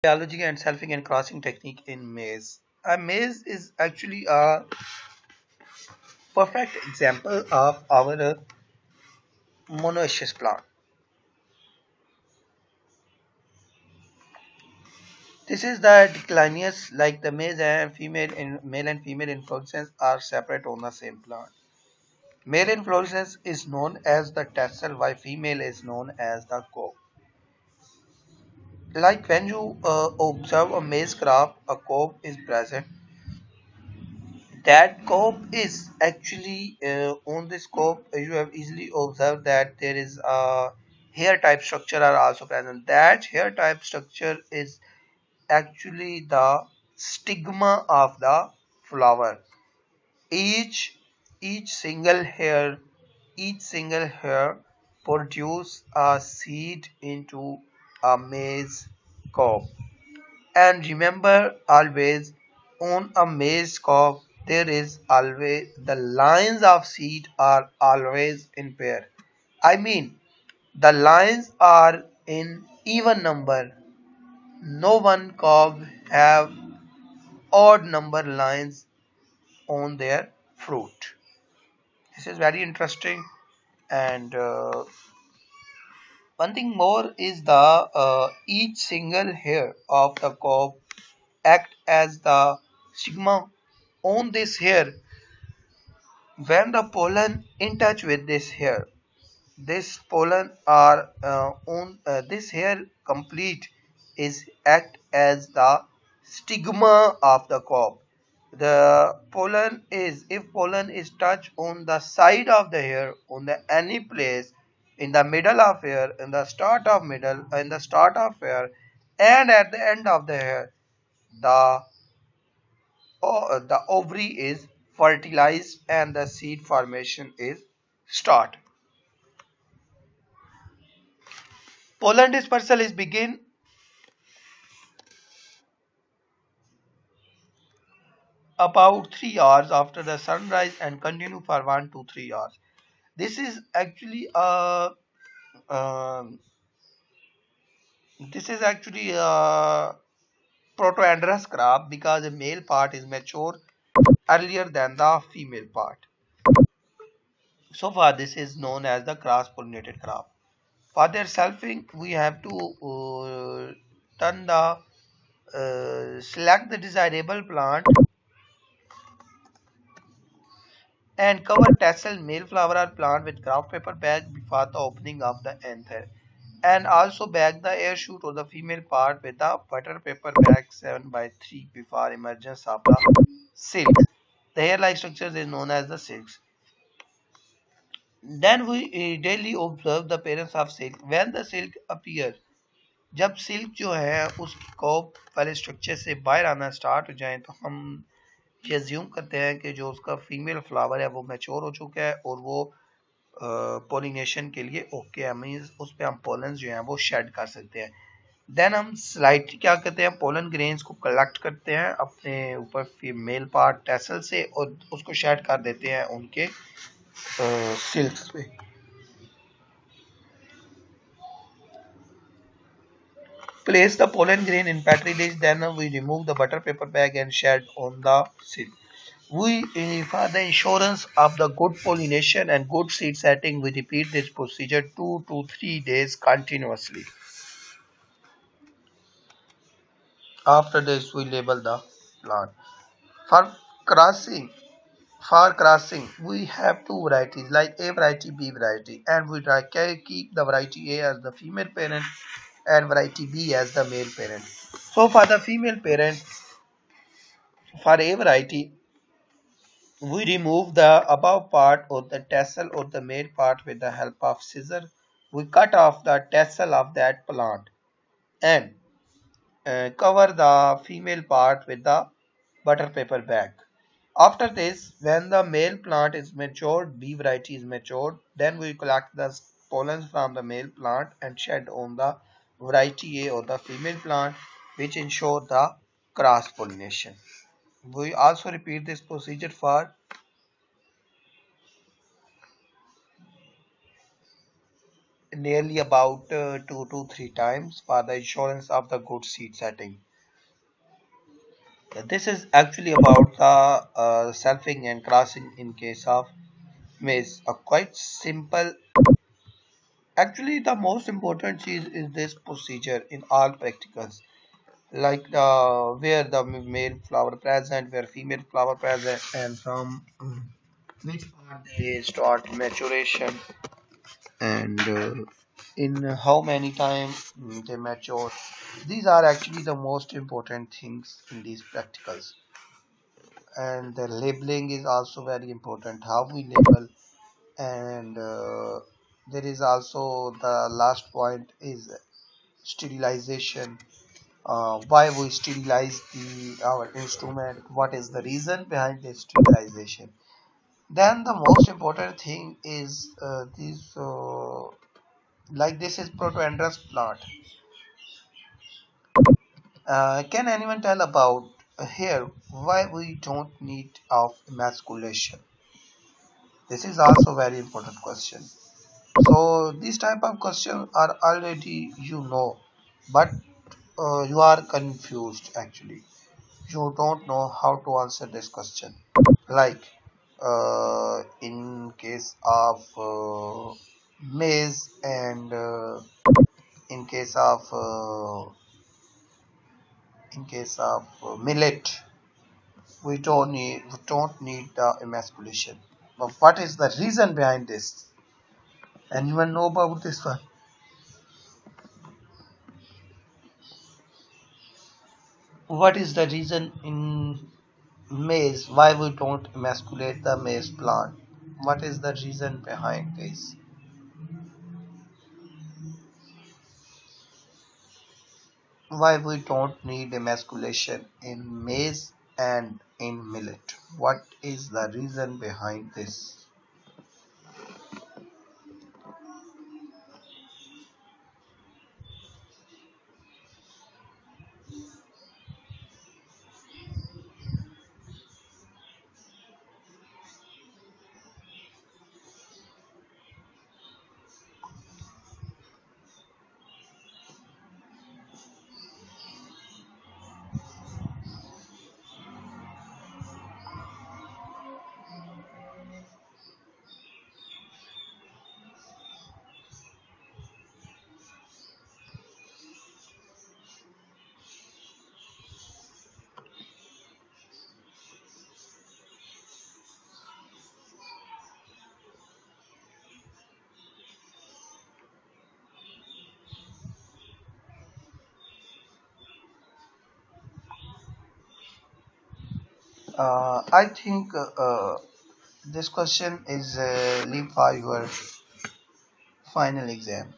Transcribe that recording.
Biology and selfing and crossing technique in maize. A maize is actually a perfect example of our monoecious plant. This is the declinius, like the male and female inflorescences are separate on the same plant. Male inflorescence is known as the tassel, while female is known as the cope. Like when you observe a maize crop, a cope is present. That cope is actually on this cope. You have easily observed that there is a hair type structure are also present. That hair type structure is actually the stigma of the flower. Each each single hair each single hair produce a seed into a maize cob. And remember, always on a maize cob there is always the lines of seed are always in pair. I mean, the lines are in even number. No one cob have odd number lines on their fruit. This is very interesting. And one thing more is the each single hair of the cob act as the stigma on this hair. When the pollen in touch with this hair, this pollen are on this hair complete is act as the stigma of the cob. The pollen is, if pollen is touched on the side of the hair, on the any place, in the middle of hair, in the start of middle, in the start of hair, and at the end of the hair, the the ovary is fertilized and the seed formation is start. Pollen dispersal is begin about 3 hours after the sunrise and continue for 1 to 3 hours. This is actually a um, this is actually a protoandrous crop because the male part is mature earlier than the female part. So far, this is known as the cross-pollinated crop. For their selfing, we have to turn the select the desirable plant and cover tassel male flower or plant with craft paper bag before the opening of the anther. And also bag the air shoot or the female part with a butter paper bag 7 by 3 before emergence of the silks. The hair-like structure is known as the silks. Then we daily observe the appearance of silk. When the silk appear, जब silk जो है उसको पहले structure से बाहर आना start हो जाए तो हम ये अज्यूम करते हैं कि जो उसका फीमेल फ्लावर है वो मैच्योर हो चुका है और वो पोलिनेशन के लिए ओके है, मींस उस पर हम पोलन जो हैं वो शेड कर सकते हैं. देन हम स्लाइटली क्या करते हैं, पोलन ग्रेन्स को कलेक्ट करते हैं अपने ऊपर फीमेल पार्ट टेसल से और उसको शेड कर देते हैं उनके सिल्क्स पे. Place the pollen grain in petri dish, then we remove the butter paper bag and shed on the silk. We, for the insurance of the good pollination and good seed setting, we repeat this procedure 2 to 3 days continuously. After this, we label the plant. For crossing, for crossing, we have two varieties like A variety, B variety, and we try keep the variety A as the female parent and variety B as the male parent. So for the female parent, for A variety, we remove the above part or the tassel or the male part with the help of scissor. We cut off the tassel of that plant and cover the female part with the butter paper bag. After this, when the male plant is matured, B variety is matured, then we collect the pollens from the male plant and shed on the variety A or the female plant, which ensure the cross pollination. We also repeat this procedure for nearly about 2 to 3 times for the insurance of the good seed setting. This is actually about the selfing and crossing in case of maize. A quite simple. Actually, the most important is this procedure in all practicals, like where the male flower present, where female flower present, and from which part they start maturation, and in how many time they mature. These are actually the most important things in these practicals. And the labeling is also very important. How we label, and there is also the last point is sterilization. Why we sterilize the our instrument? What is the reason behind the sterilization? Then the most important thing is this. Like this is protoandrous plant. Can anyone tell about here why we don't need of emasculation? This is also very important question. So these type of questions are already but you are confused actually. You don't know how to answer this question. Like in case of maize and in case of millet, we don't need the emasculation. But what is the reason behind this? Anyone know about this one? What is the reason in maize why we don't emasculate the maize plant? What is the reason behind this? Why we don't need emasculation in maize and in millet? What is the reason behind this? I think this question is leave for your final exam.